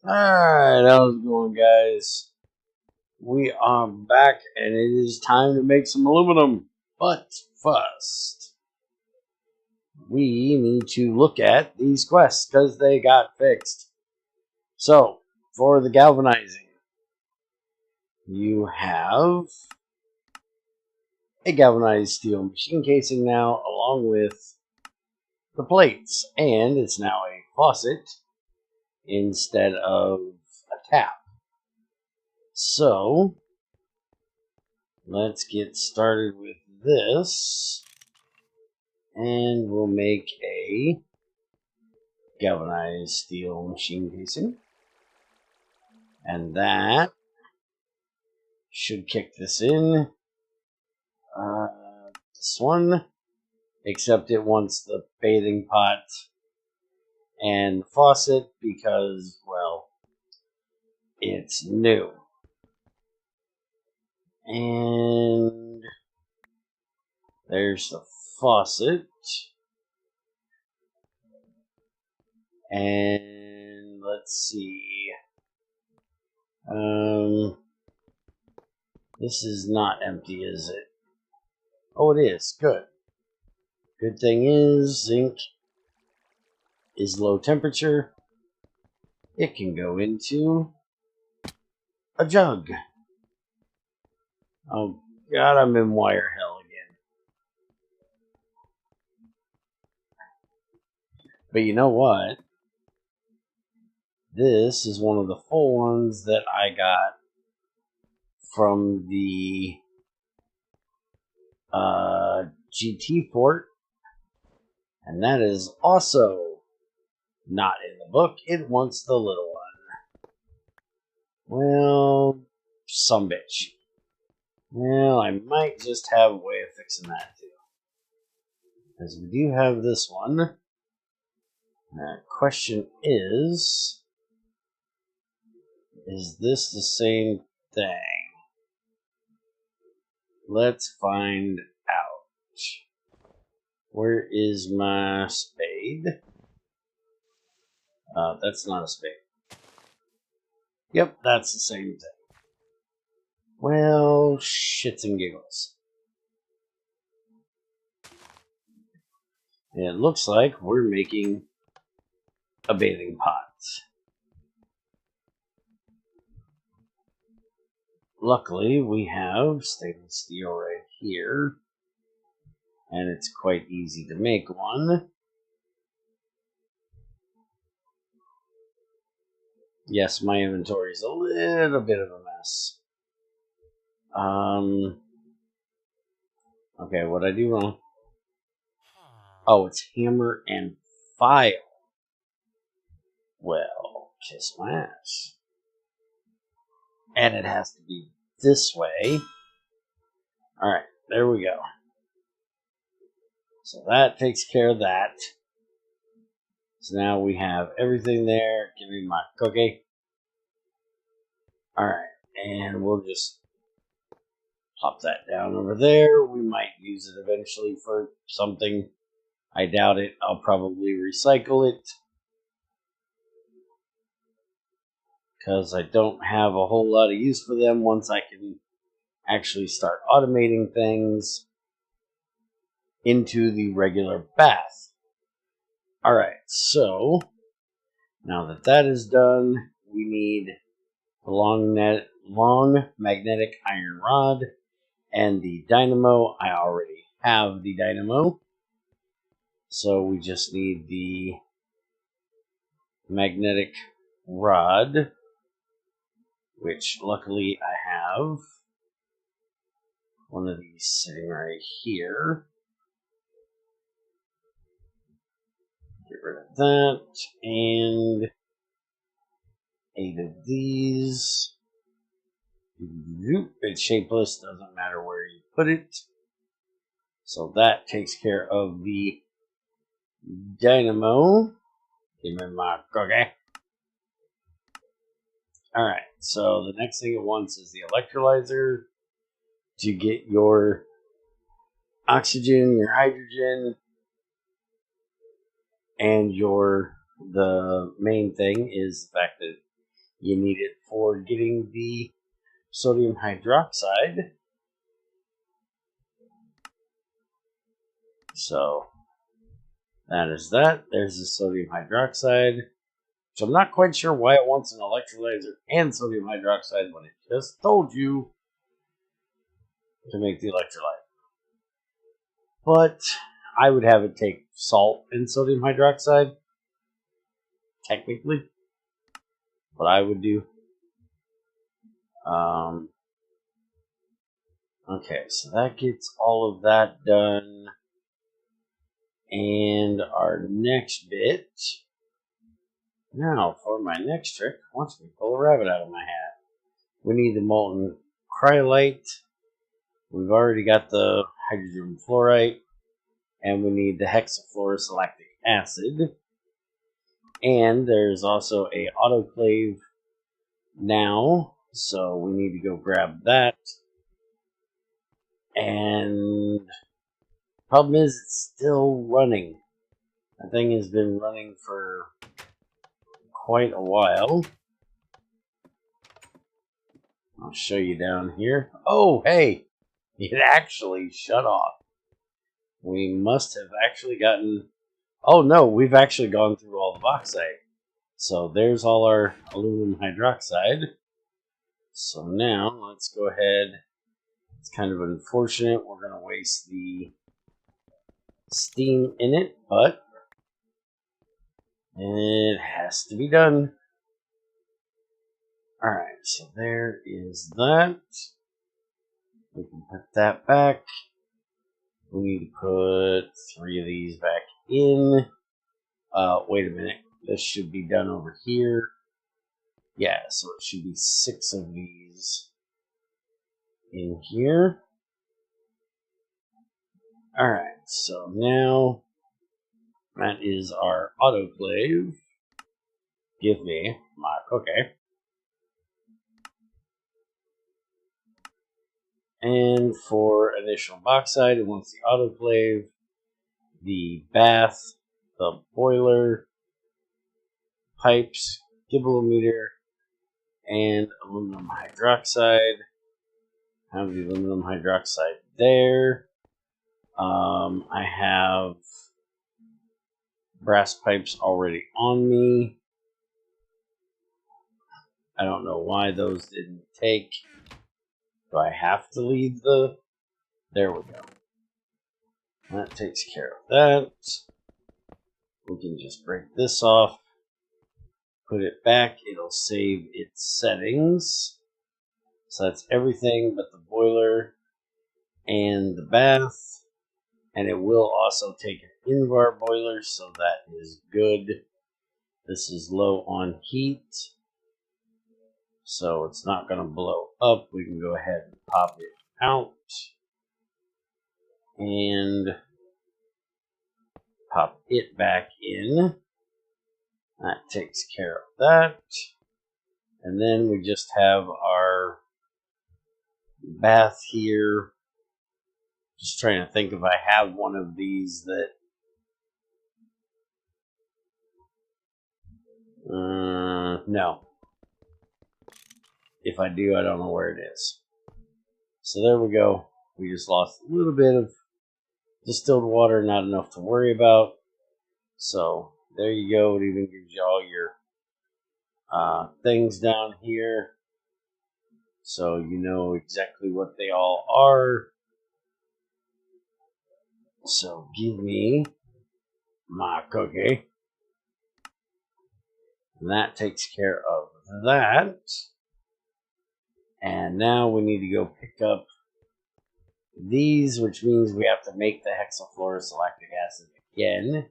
Alright, how's it going, guys? We are back, and it is time to make some aluminum. But first, we need to look at these quests, because they got fixed. So, for the galvanizing, you have a galvanized steel machine casing now, along with the plates. And it's now a faucet instead of a tap. So, let's get started with this, and we'll make a galvanized steel machine casing, and that should kick this in. This one, except it wants the bathing pot and the faucet because, well, it's new. And there's the faucet. And let's see. This is not empty, is it? Oh, it is. Good. Good thing is, zinc is low temperature. It can go into a jug. Oh, God, I'm in wire hell again. But you know what? This is one of the full ones that I got from the GT port, and that is also not in the book. It wants the little one. Well, some bitch. Well, I might just have a way of fixing that too, because we do have this one. Question is this the same thing? Let's find out. Where is my spade? That's not a spade. Yep, that's the same thing. Well, shits and giggles. And it looks like we're making a bathing pot. Luckily, we have stainless steel right here, and it's quite easy to make one. Yes, my inventory is a little bit of a mess. Okay, what'd I do wrong? Oh, it's hammer and file. Well, kiss my ass. And it has to be this way. Alright, there we go. So that takes care of that. So now we have everything there. Give me my cookie. Alright, and we'll just pop that down over there. We might use it eventually for something. I doubt it. I'll probably recycle it, because I don't have a whole lot of use for them once I can actually start automating things into the regular bath. Alright, so now that that is done, we need the long magnetic iron rod and the dynamo. I already have the dynamo, so we just need the magnetic rod, which luckily I have one of these sitting right here. Get rid of that, and 8 of these. It's shapeless, doesn't matter where you put it. So that takes care of the dynamo. Give me my cookie. Alright, so the next thing it wants is the electrolyzer to get your oxygen, your hydrogen, and the main thing is the fact that You need it for getting the sodium hydroxide. So that is that. There's the sodium hydroxide. So I'm not quite sure why it wants an electrolyzer and sodium hydroxide when it just told you to make the electrolyte. But I would have it take salt and sodium hydroxide, technically. What I would do. Okay, so that gets all of that done. And our next bit. Now, for my next trick, watch me pull a rabbit out of my hat. We need the molten cryolite. We've already got the hydrogen fluorite. And we need the hexafluorolactic acid. And there's also a autoclave now. So we need to go grab that. And problem is, it's still running. That thing has been running for quite a while. I'll show you down here. Oh, hey! It actually shut off. We must have actually gotten... Oh, no, we've actually gone through all the bauxite. So there's all our aluminum hydroxide. So now, let's go ahead. It's kind of unfortunate. We're going to waste the steam in it, but it has to be done. Alright, so there is that. We can put that back. We need to put 3 of these back in. Wait a minute. This should be done over here. Yeah, so it should be 6 of these in here. Alright, so now that is our autoclave. Give me my cookie. And for additional bauxite, it wants the autoclave, the bath, the boiler, pipes, gibbelometer, and aluminum hydroxide. Have the aluminum hydroxide there. I have brass pipes already on me. I don't know why those didn't take. Do I have to leave the... There we go. That takes care of that. We can just break this off. Put it back. It'll save its settings. So that's everything but the boiler and the bath. And it will also take an Invar boiler, so that is good. This is low on heat, so it's not going to blow up. We can go ahead and pop it out. And pop it back in. That takes care of that. And then we just have our bath here. Just trying to think if I have one of these that... no. If I do, I don't know where it is. So there we go. We just lost a little bit of distilled water, not enough to worry about. So there you go. It even gives you all your things down here. So you know exactly what they all are. So give me my cookie. And that takes care of that. And now we need to go pick up these, which means we have to make the hexafluorolactic acid again.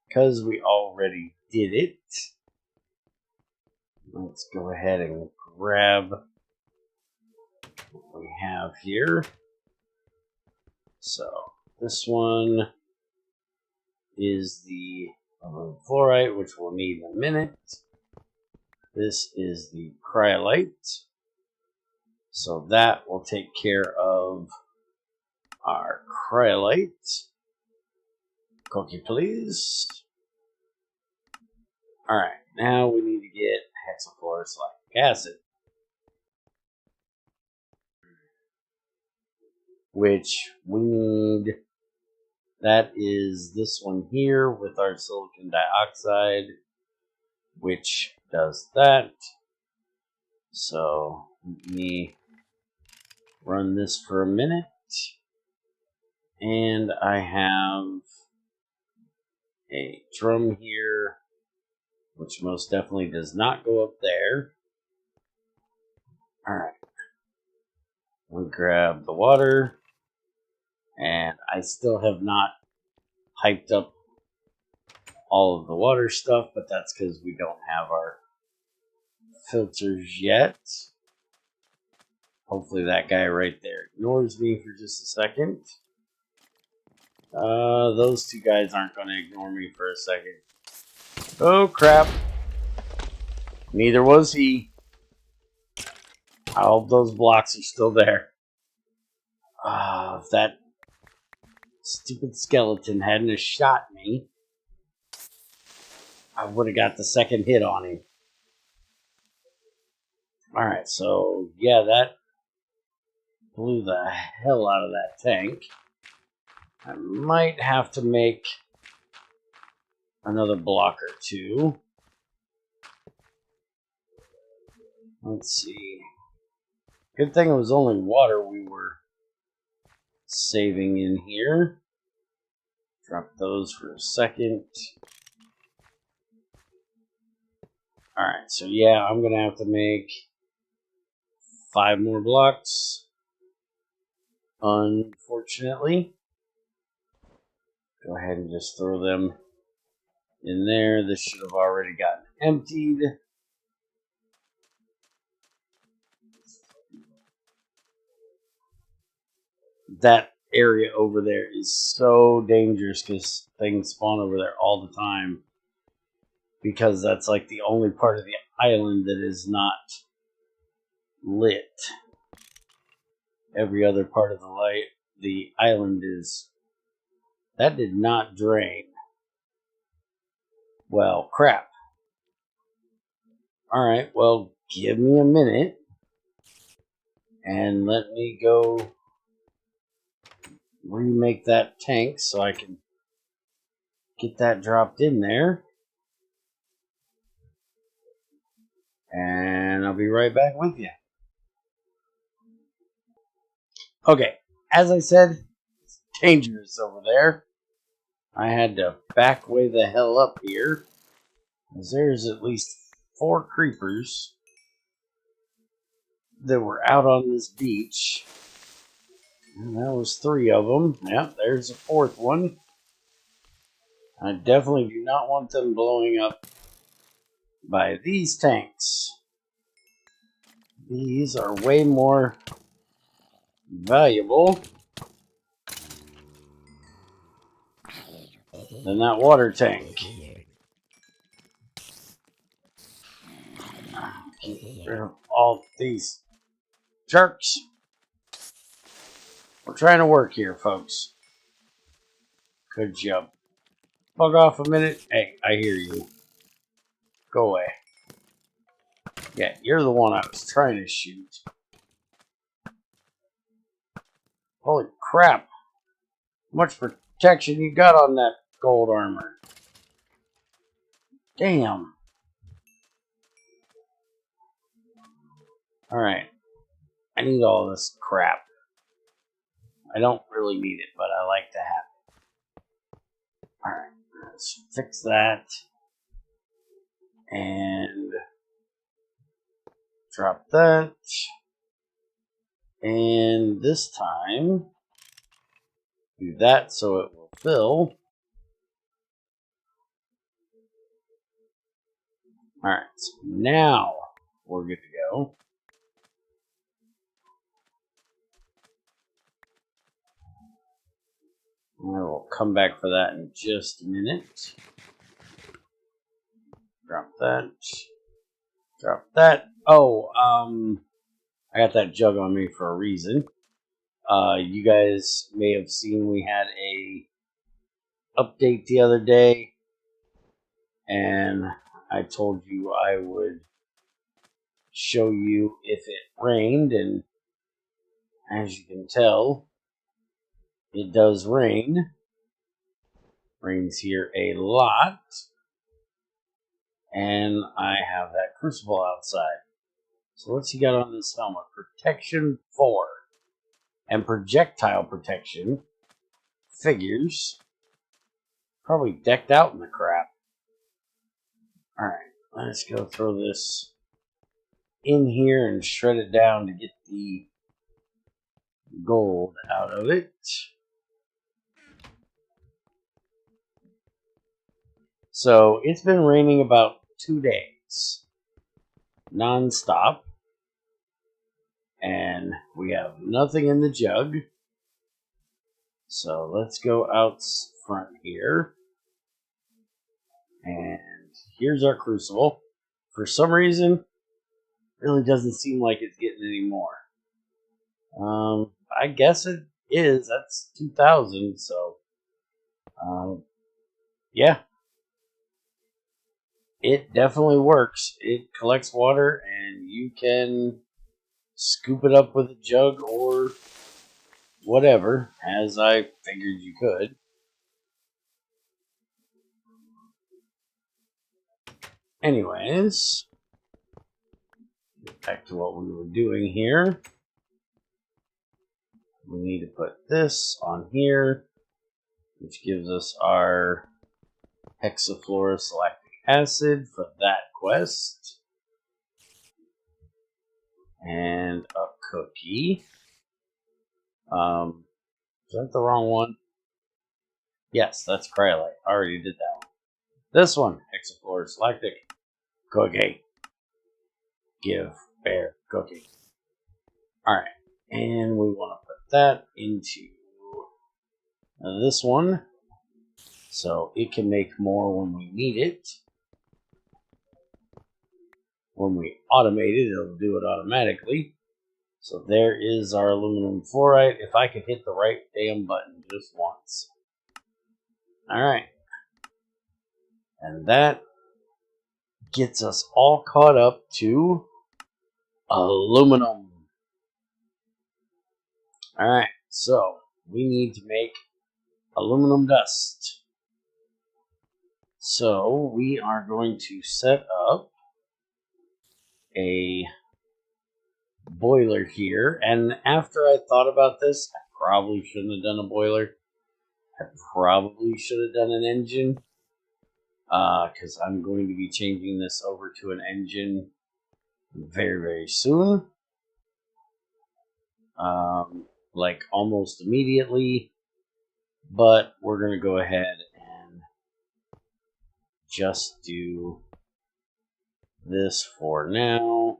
Because we already did it. Let's go ahead and grab what we have here. So this one is the aluminum fluorite, which we'll need in a minute. This is the cryolite. So that will take care of our cryolite. Cookie, please. Alright, now we need to get hexafluorous acid, which we need. That is this one here with our silicon dioxide, which does that. So let me run this for a minute. And I have a drum here, which most definitely does not go up there. Alright. We'll grab the water. And I still have not piped up all of the water stuff, but that's because we don't have our filters yet. Hopefully that guy right there ignores me for just a second. Those two guys aren't going to ignore me for a second. Oh crap. Neither was he. All those blocks are still there. If that stupid skeleton hadn't have shot me, I would have got the second hit on him. Alright, so yeah, that blew the hell out of that tank. I might have to make another block or two. Let's see. Good thing it was only water we were saving in here. Drop those for a second. Alright, so yeah, I'm going to have to make 5 more blocks. Unfortunately. Go ahead and just throw them in there. This should have already gotten emptied. That area over there is so dangerous because things spawn over there all the time. Because that's like the only part of the island that is not lit. Every other part of the island is. That did not drain. Well, crap. Alright, well, give me a minute. And let me go remake that tank so I can get that dropped in there. And I'll be right back with you. Okay, as I said, it's dangerous over there. I had to back way the hell up here, because there's at least 4 creepers that were out on this beach. And that was 3 of them. Yep, there's a 4th one. I definitely do not want them blowing up by these tanks. These are way more valuable than that water tank. Get rid of all these jerks. We're trying to work here, folks. Could you bug off a minute? Hey, I hear you. Go away. Yeah, you're the one I was trying to shoot. Holy crap. How much protection you got on that gold armor? Damn. Alright. I need all this crap. I don't really need it, but I like to have it. Alright, let's fix that. And drop that. And this time, do that so it will fill. Alright, so now we're good to go. And we'll come back for that in just a minute. Drop that. Drop that. Oh, I got that jug on me for a reason. You guys may have seen we had a update the other day, and I told you I would show you if it rained, and as you can tell, it does rain. Rains here a lot. And I have that Crucible outside. So what's he got on this helmet? Protection 4. And projectile protection. Figures. Probably decked out in the crap. Alright, let's go throw this in here and shred it down to get the gold out of it. So it's been raining about 2 days. Non-stop. And we have nothing in the jug. So let's go out front here. And here's our Crucible. For some reason, it really doesn't seem like it's getting any more. I guess it is. That's 2,000, so yeah. It definitely works. It collects water, and you can scoop it up with a jug or whatever, as I figured you could. Anyways, back to what we were doing here. We need to put this on here, which gives us our hexaflorophy acid for that quest. And a cookie. Is that the wrong one? Yes, that's cryolite. I already did that one. This one, hexafluorolactic cookie. Give bear cookie. Alright, and we want to put that into this one so it can make more when we need it. When we automate it, it'll do it automatically. So there is our aluminum fluoride. If I could hit the right damn button just once. Alright. And that gets us all caught up to aluminum. Alright, so we need to make aluminum dust. So we are going to set up a boiler here, and after I thought about this, I probably shouldn't have done a boiler. I probably should have done an engine, because I'm going to be changing this over to an engine very, very soon. Like almost immediately, but we're going to go ahead and just do this for now.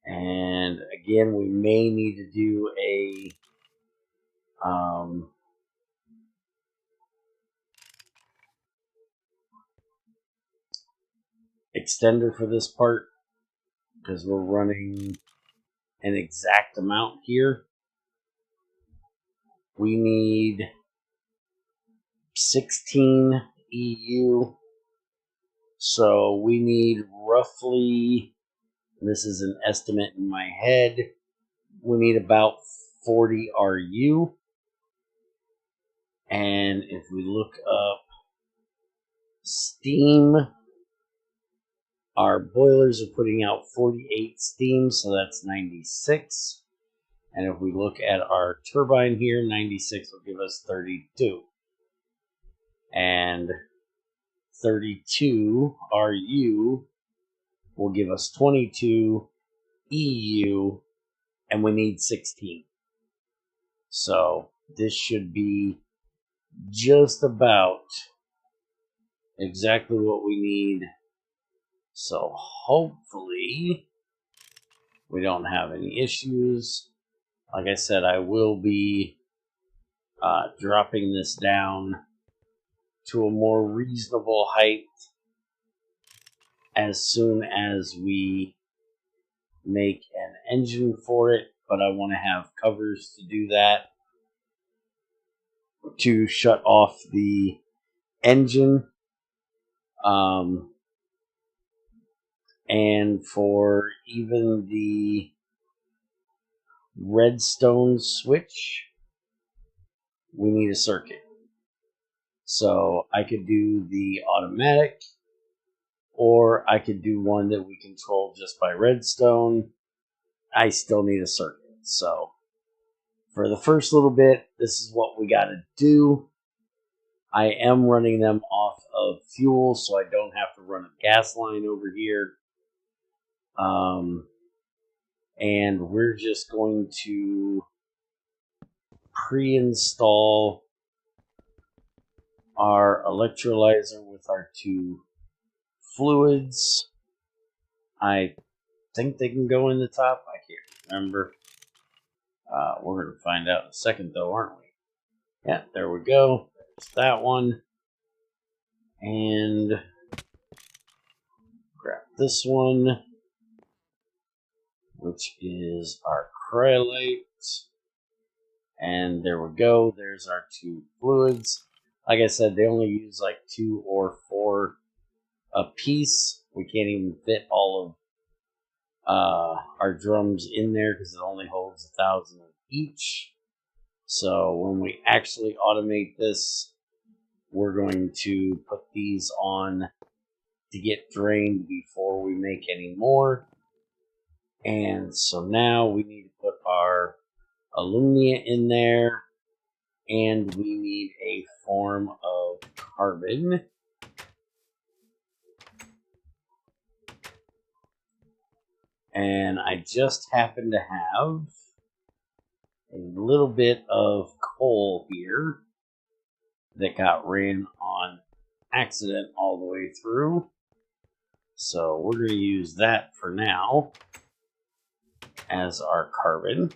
And again, we may need to do a extender for this part, because we're running an exact amount here. We need 16 EU, so we need roughly, this is an estimate in my head, we need about 40 RU. And if we look up steam, our boilers are putting out 48 steam, so that's 96. And if we look at our turbine here, 96 will give us 32. And 32 RU will give us 22 EU, and we need 16. So this should be just about exactly what we need. So hopefully we don't have any issues. Like I said, I will be dropping this down to a more reasonable height as soon as we make an engine for it, but I want to have covers to do that, to shut off the engine And for even the redstone switch, we need a circuit. So I could do the automatic, or I could do one that we control just by redstone. I still need a circuit. So for the first little bit, this is what we got to do. I am running them off of fuel, so I don't have to run a gas line over here. And we're just going to pre-install our electrolyzer with our two fluids. I think they can go in the top. I can't remember. We're going to find out in a second, though, aren't we? Yeah, there we go. There's that one. And grab this one, which is our cryolite. And there we go. There's our two fluids. Like I said, they only use like 2 or 4 a piece. We can't even fit all of our drums in there because it only holds 1,000 of each. So when we actually automate this, we're going to put these on to get drained before we make any more. And so now we need to put our aluminium in there, and we need a form of carbon. And I just happen to have a little bit of coal here that got ran on accident all the way through. So we're going to use that for now as our carbon.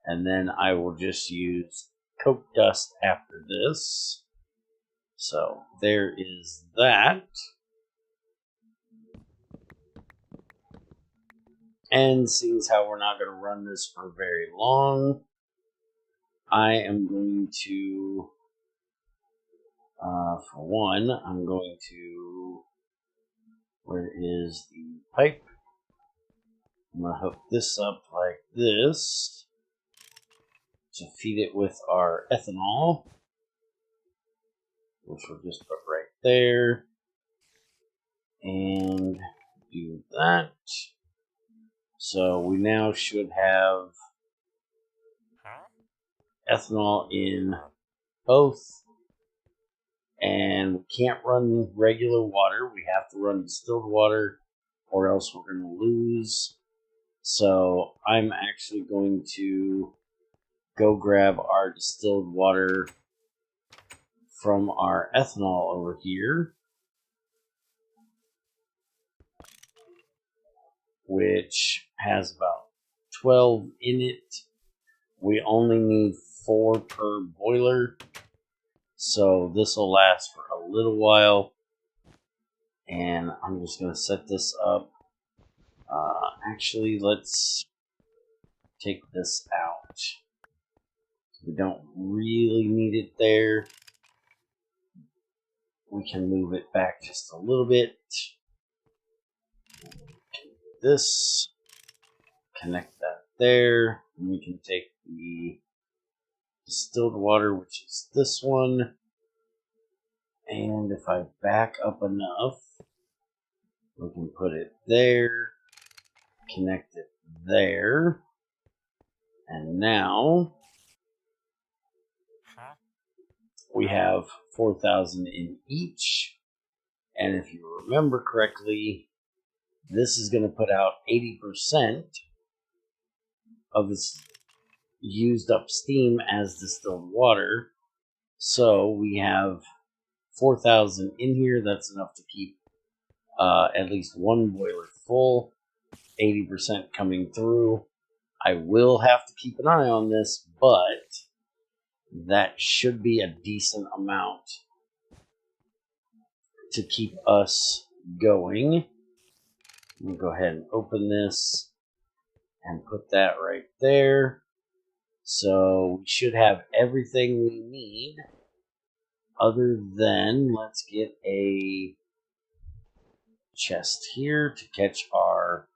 And then I will just use coke dust after this. So there is that. And seeing as how we're not going to run this for very long, I am going to, for one, I'm going to, where is the pipe? I'm going to hook this up like this to feed it with our ethanol, which we'll just put right there, and do that. So we now should have ethanol in both, and we can't run regular water. We have to run distilled water, or else we're going to lose. So I'm actually going to go grab our distilled water from our ethanol over here, which has about 12 in it. We only need 4 per boiler, so this will last for a little while. And I'm just going to set this up. Actually, let's take this out. We don't really need it there. We can move it back just a little bit. This, connect that there, and we can take the distilled water, which is this one, and if I back up enough, we can put it there, connect it there, and now we have 4,000 in each. And if you remember correctly, this is going to put out 80% of its used up steam as distilled water. So we have 4,000 in here. That's enough to keep at least one boiler full, 80% coming through. I will have to keep an eye on this, but that should be a decent amount to keep us going. Let me go ahead and open this and put that right there. So we should have everything we need Other than, let's get a chest here to catch our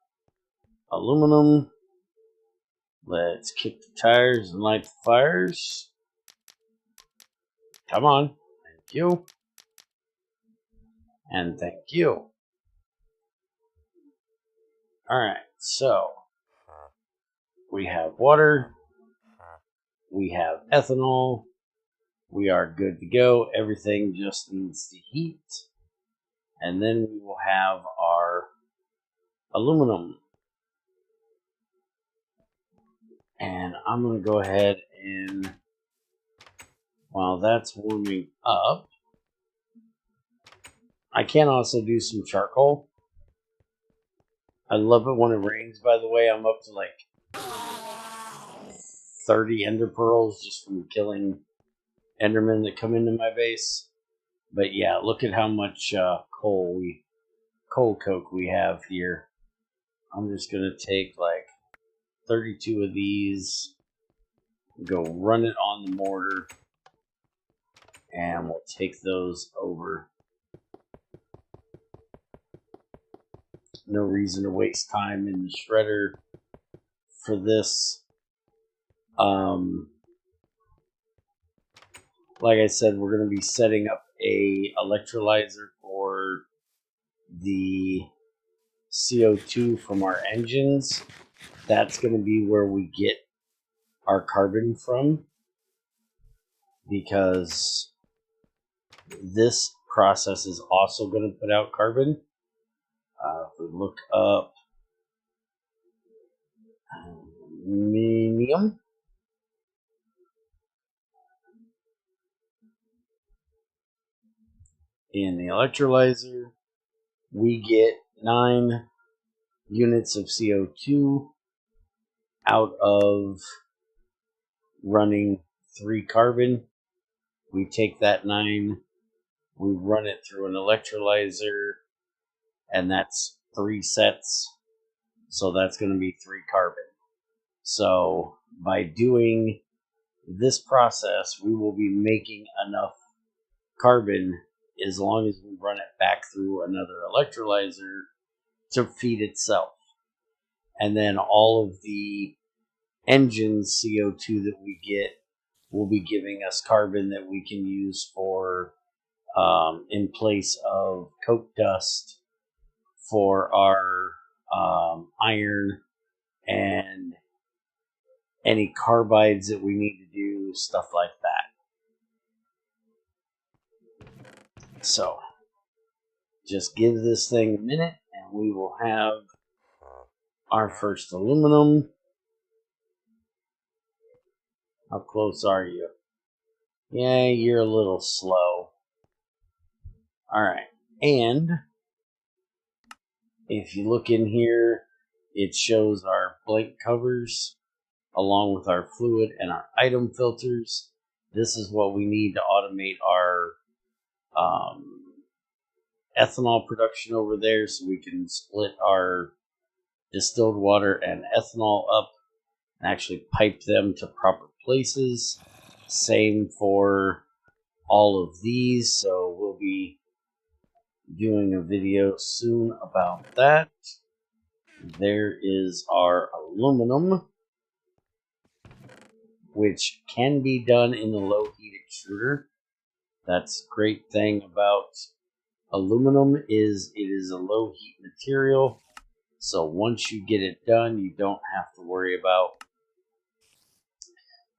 aluminum. Let's kick the tires and light the fires. Come on. Thank you. And thank you. Alright, so we have water. We have ethanol. We are good to go. Everything just needs to heat. And then we will have our aluminum. And I'm going to go ahead and, while that's warming up, I can also do some charcoal. I love it when it rains, by the way. I'm up to like 30 ender pearls just from killing endermen that come into my base. But yeah, look at how much coal coke we have here. I'm just going to take like 32 of these, go run it on the mortar, and we'll take those over. No reason to waste time in the shredder for this. Like I said, we're going to be setting up a electrolyzer for the CO2 from our engines. That's going to be where we get our carbon from, because this process is also going to put out carbon. If we look up aluminium, in the electrolyzer, we get 9 units of CO2 out of running 3 carbon. We take that 9, we run it through an electrolyzer, and that's 3 sets. So that's going to be 3 carbon. So by doing this process, we will be making enough carbon as long as we run it back through another electrolyzer to feed itself. And then all of the engine CO2 that we get will be giving us carbon that we can use for in place of coke dust for our iron and any carbides that we need to do, stuff like that. So just give this thing a minute and we will have our first aluminum. How close are you? Yeah, you're a little slow. Alright, and if you look in here, it shows our blank covers along with our fluid and our item filters. This is what we need to automate our ethanol production over there, so we can split our distilled water and ethanol up and actually pipe them to proper places. Same for all of these, so we'll be doing a video soon about that. There is our aluminum, which can be done in the low heat extruder. That's the great thing about aluminum, is it is a low heat material. So once you get it done, you don't have to worry about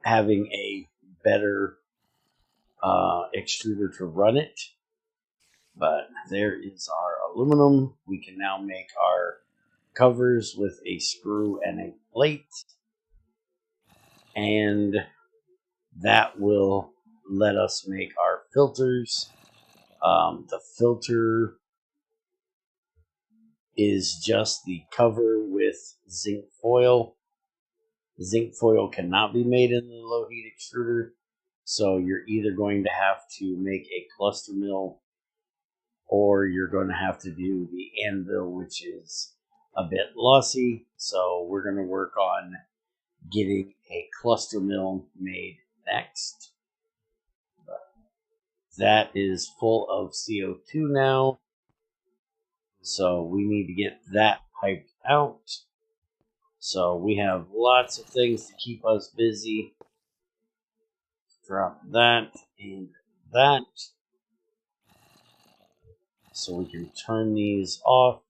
having a better extruder to run it. But there is our aluminum. We can now make our covers with a screw and a plate. And that will let us make our filters. The filter is just the cover with zinc foil. Zinc foil cannot be made in the low heat extruder, so you're either going to have to make a cluster mill or you're going to have to do the anvil, which is a bit lossy. So we're going to work on getting a cluster mill made next. that is full of CO2 now. So we need to get that piped out. So we have lots of things to keep us busy. Drop that and that. So we can turn these off.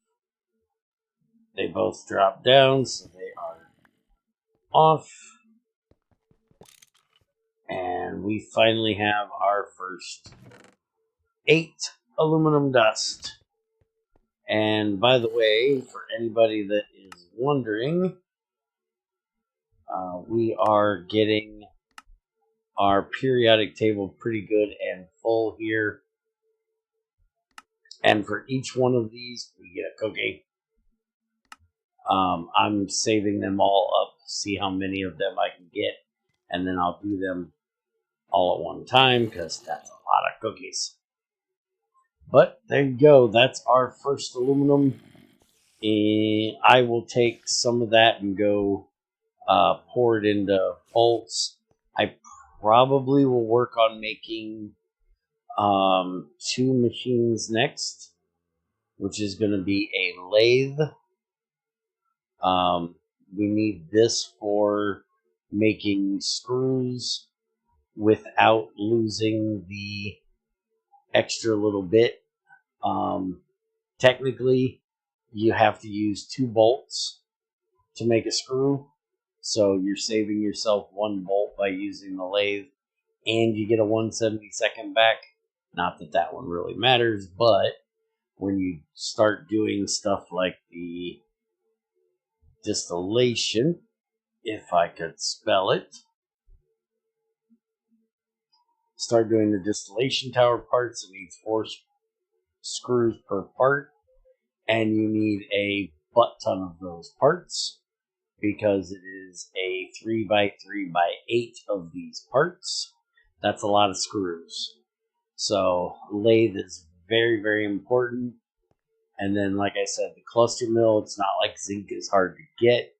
They both drop down, so they are off. And we finally have our first 8 aluminum dust. And by the way, for anybody that is wondering, we are getting our periodic table pretty good and full here. And for each one of these, we get a cookie. I'm saving them all up to see how many of them I can get. And then I'll do them all at one time because that's a lot of cookies. But there you go. That's our first aluminum. And I will take some of that and go pour it into bolts. I probably will work on making 2 machines next, which is going to be a lathe. We need this for making screws without losing the extra little bit. Technically, you have to use 2 bolts to make a screw, so you're saving yourself 1 bolt by using the lathe, and you get a 1/72 back. Not that that one really matters, but when you start doing stuff like the distillation, if I could spell it, start doing the distillation tower parts, it needs 4 screws per part, and you need a butt ton of those parts because it is a 3x3x8 of these parts. That's a lot of screws. So lathe is very, very important. And then, like I said, the cluster mill, it's not like zinc is hard to get.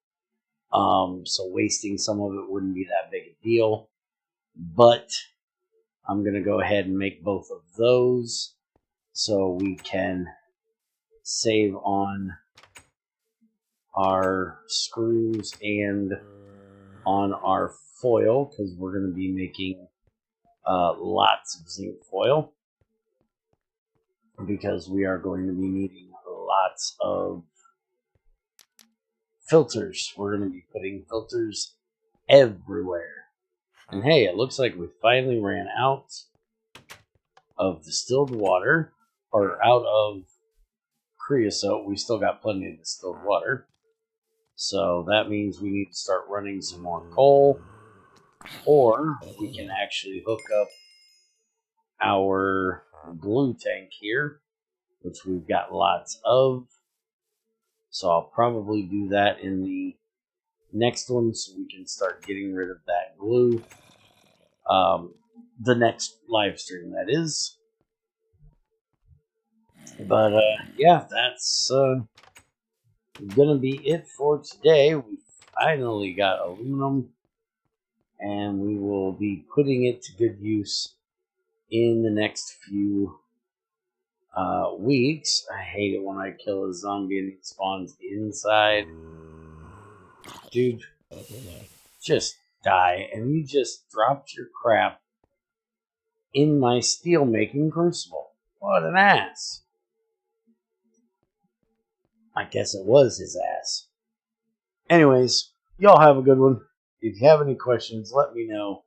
So wasting some of it wouldn't be that big a deal. But I'm going to go ahead and make both of those so we can save on our screws and on our foil, because we're going to be making lots of zinc foil, because we are going to be needing lots of filters. We're going to be putting filters everywhere. And hey, it looks like we finally ran out of distilled water, or out of creosote. We still got plenty of distilled water. So that means we need to start running some more coal, or we can actually hook up our glue tank here, which we've got lots of. So I'll probably do that in the next one so we can start getting rid of that glue. The next live stream, that is. But yeah, that's gonna be it for today. We finally got aluminum, and we will be putting it to good use in the next few weeks. I hate it when I kill a zombie and it spawns inside. Dude, just die. And you just dropped your crap in my steel making crucible. What an ass. I guess it was his ass. Anyways, y'all have a good one. If you have any questions, let me know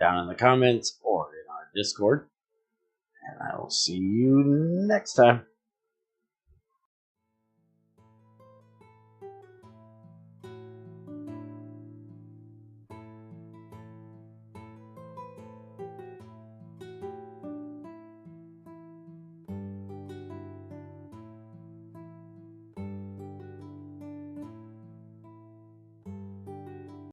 down in the comments or in our Discord. And I will see you next time.